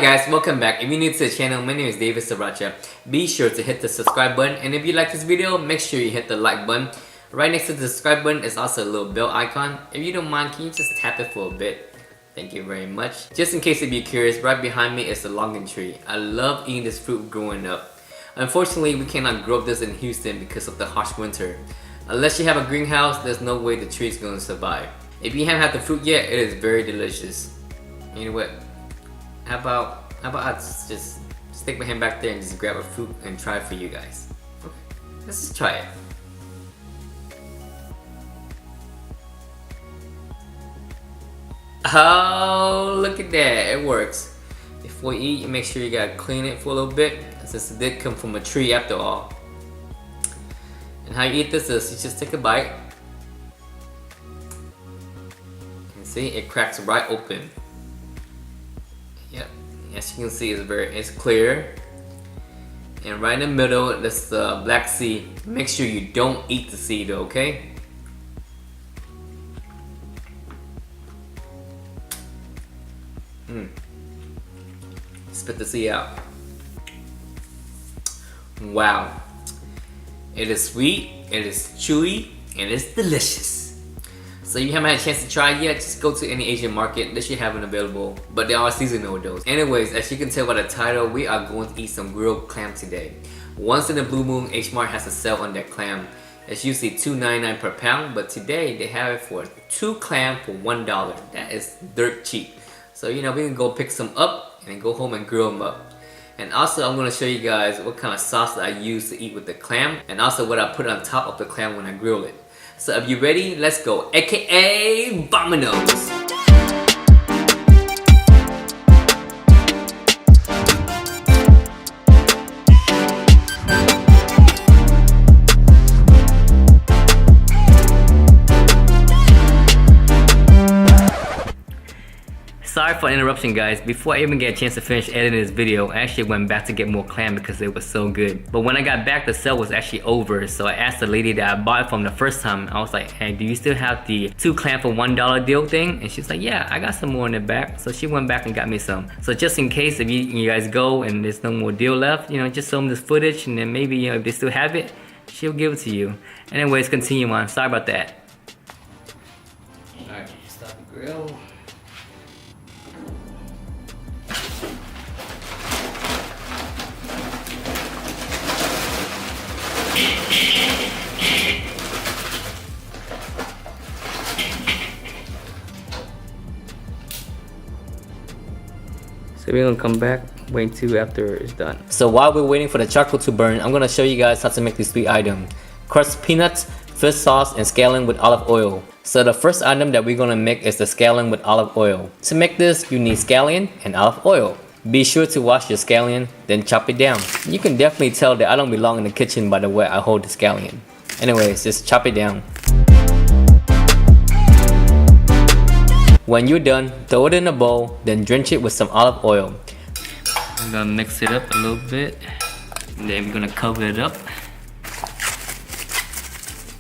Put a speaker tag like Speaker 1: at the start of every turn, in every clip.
Speaker 1: guys, welcome back. If you're new to the channel, my name is David Sriracha. Be sure to hit the subscribe button, and if you like this video, make sure you hit the like button. Right next to the subscribe button is also a little bell icon. If you don't mind, can you just tap it for a bit? Thank you very much. Just in case if you're curious, right behind me is the longan tree. I love eating this fruit growing up. Unfortunately, we cannot grow this in Houston because of the harsh winter. Unless you have a greenhouse, there's no way the tree is going to survive. If you haven't had the fruit yet, it is very delicious. You know what? How about I just stick my hand back there and just grab a fruit and try it for you guys. Okay, let's just try it. Oh, look at that, it works. Before you eat, you make sure you gotta clean it for a little bit, since it did come from a tree after all. And how you eat this is you just take a bite. And see, it cracks right open. Yep, as you can see, it's clear. And right in the middle, that's the black seed. Make sure you don't eat the seed, okay? Spit the seed out. Wow. It is sweet, it is chewy, and it's delicious. So if you haven't had a chance to try it yet, just go to any Asian market. They should have it available, but they are seasonal those. Anyways, as you can tell by the title, we are going to eat some grilled clam today. Once in a blue moon, H-Mart has a sale on their clam. It's usually $2.99 per pound, but today they have it for 2 clam for $1. That is dirt cheap. So you know, we can go pick some up and go home and grill them up. And also I'm going to show you guys what kind of sauce that I use to eat with the clam, and also what I put on top of the clam when I grill it. So if you're ready, let's go, aka Vamonos! Sorry for the interruption, guys. Before I even get a chance to finish editing this video, I actually went back to get more clam because it was so good. But when I got back, the sale was actually over, so I asked the lady that I bought it from the first time. I was like, hey, do you still have the 2 clam for $1 deal thing? And she's like, yeah, I got some more in the back. So she went back and got me some. So just in case if you guys go and there's no more deal left, you know, just show them this footage, and then maybe, you know, if they still have it, she'll give it to you. Anyways, continue on. Sorry about that. Alright, stop the grill. So we're gonna come back, wait until after it's done. So while we're waiting for the charcoal to burn, I'm gonna show you guys how to make this sweet item. Crushed peanuts, fish sauce, and scallion with olive oil. So the first item that we're gonna make is the scallion with olive oil. To make this, you need scallion and olive oil. Be sure to wash your scallion, then chop it down. You can definitely tell that I don't belong in the kitchen by the way I hold the scallion. Anyways, just chop it down. When you're done, throw it in a bowl, then drench it with some olive oil. I'm gonna mix it up a little bit, and then we're gonna cover it up.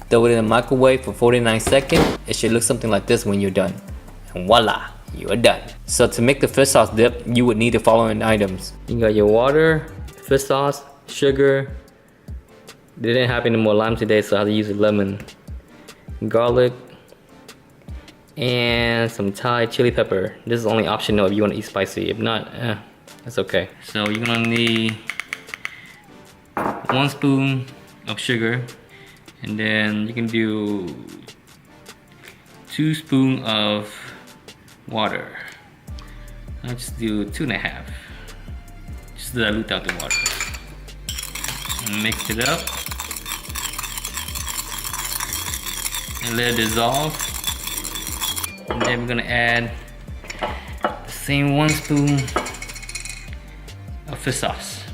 Speaker 1: Throw it in the microwave for 49 seconds. It should look something like this when you're done. And voila, you are done. So to make the fish sauce dip, you would need the following items. You got your water, fish sauce, sugar. They didn't have any more lime today, so I had to use a lemon. Garlic, and some Thai chili pepper. This is only optional if you want to eat spicy. If not, that's okay. So you're gonna need 1 spoon of sugar, and then you can do 2 spoons of water. I'll just do 2.5. Just dilute out the water. And mix it up and let it dissolve. And then we're gonna add the same 1 spoon of fish sauce.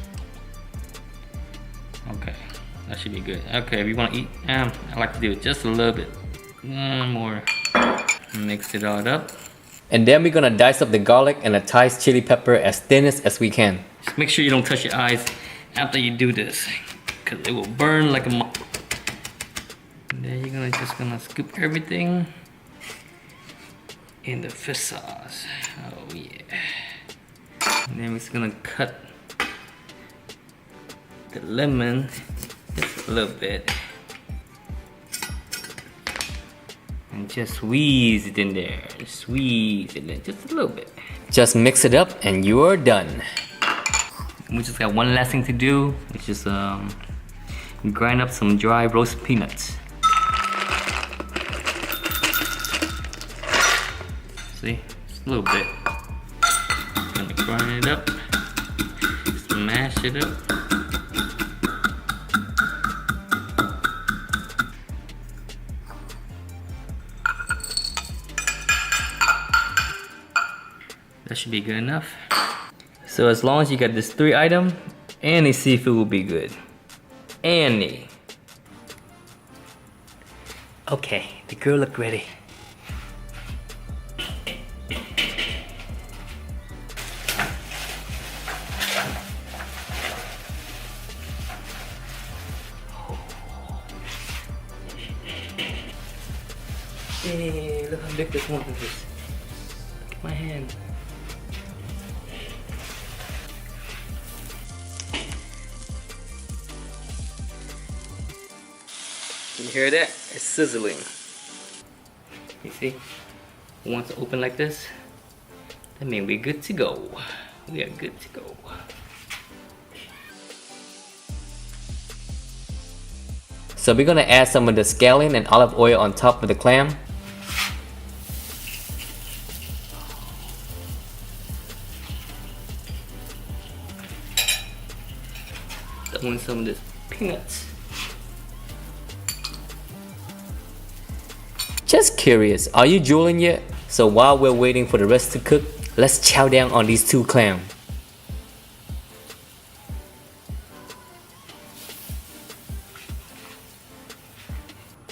Speaker 1: Okay, that should be good. Okay, if you wanna eat, I like to do it just a little bit more. Mix it all up. And then we're gonna dice up the garlic and the Thai chili pepper as thin as we can. Just make sure you don't touch your eyes after you do this, because it will burn like a And then you're just gonna scoop everything in the fish sauce. Oh yeah. And then we're just gonna cut the lemon just a little bit. And just squeeze it in there. Squeeze it in just a little bit. Just mix it up and you are done. We just got one last thing to do, which is grind up some dry roast peanuts. See, just a little bit. Gonna grind it up, smash it up. That should be good enough. So as long as you got this 3 item, any seafood will be good. Any. Okay, the girl look ready. Hey, look how big this one is. Look at my hand. Can you hear that? It's sizzling. You see? Once it open like this, that means we're good to go. We are good to go. So we're gonna add some of the scallion and olive oil on top of the clam. Throw in some of this peanuts. Just curious, are you drooling yet? So while we're waiting for the rest to cook, let's chow down on these 2 clams.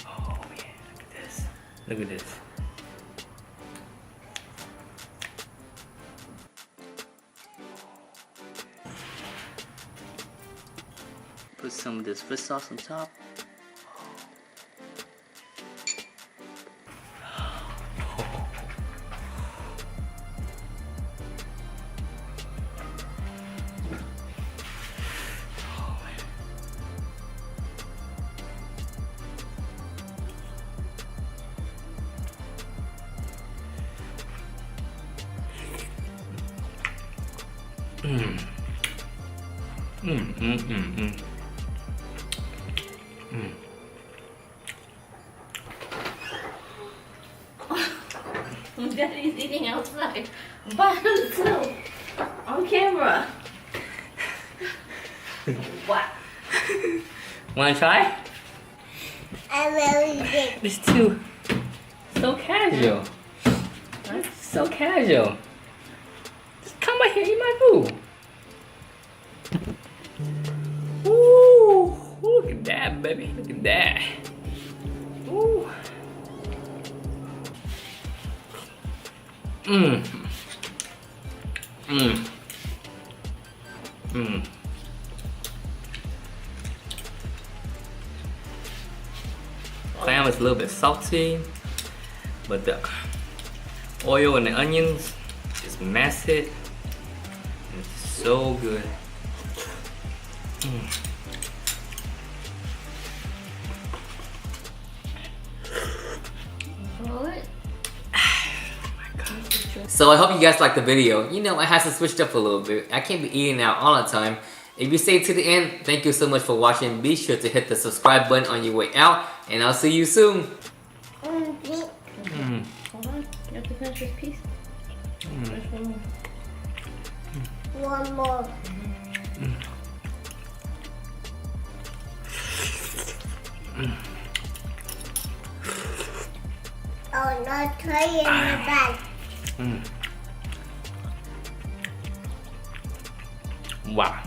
Speaker 1: Oh yeah, look at this. Look at this. Put some of this fish sauce on top.
Speaker 2: Daddy's eating outside by himself on camera. What?
Speaker 1: Wanna try?
Speaker 2: I really did.
Speaker 1: This too. So casual. That's so casual. Just come right here, eat my food. Ooh, look at that, baby. Look at that. Ooh. Mmm. Mmm. Mmm. Clam is a little bit salty, but the oil and the onions just mask it. It's so good. Mm. So I hope you guys liked the video. You know, I had to switch up a little bit. I can't be eating out all the time. If you stayed to the end, thank you so much for watching. Be sure to hit the subscribe button on your way out, and I'll see you soon.
Speaker 2: Hold on, you have to finish this piece. Finish one more. One more. Oh, not try in the bag.
Speaker 1: Wow.